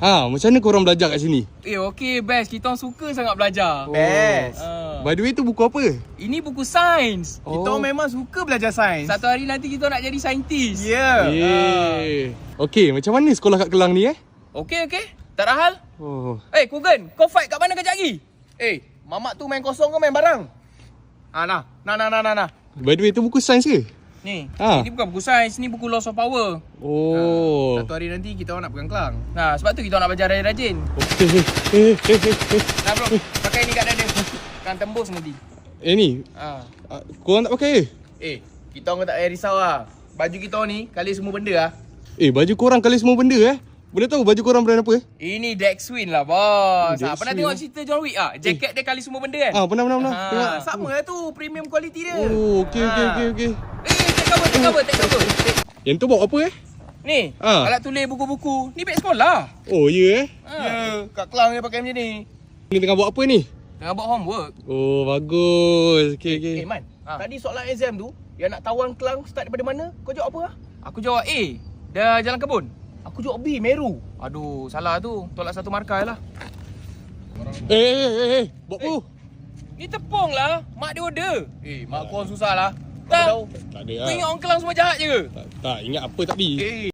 Macam mana korang belajar kat sini? Okey, best. Kita orang suka sangat belajar. Best. By the way tu buku apa? Ini buku sains. Kita memang suka belajar sains. Satu hari nanti kita nak jadi saintis. Ya. Okey, macam mana sekolah kat Kelang ni Okey. Tak ada hal. Kugan, kau fight kat mana kejap lagi? Mamak tu main kosong ke main barang? Nah. By the way tu buku sains ke? Ni, ini bukan buku sains, ni buku Laws of Power. Satu hari nanti kita orang nak pegang Kelang. Nah, sebab tu kita nak belajar rajin. Nah bro, pakai ni kat dada. Kan tembus nanti. Ni? Korang tak pakai Kita orang tak payah risau lah. Baju kita orang ni kali semua benda lah. baju korang kali semua benda Boleh tahu baju korang brand apa? Ini Dexwin lah bos. Dexwin, Pernah tengok cerita John Wick jaket dia kali semua benda kan? Pernah. Tengok. Sama lah tu, premium quality dia. Okey. Take cover. Yang tu bawa apa Ni, alat tulis buku-buku. Ni beg sekolah. Ya Kat Kelang dia pakai macam ni. Ni tengah buat apa ni? Tengah buat homework. Bagus. Okey. Man, tadi soalan exam tu, yang nak tawan Kelang start daripada mana? Kau jawab apa? Aku jawab A. Dah jalan kebun. Aku jawab B, Meru. Aduh, salah tu. Tolak satu markah lah. Buat apa? Ni tepung lah. Mak dia order. Mak kau susah lah. Tak. Tak ada Kau ingat orang Kelang semua jahat je ke? Tak ingat apa tadi.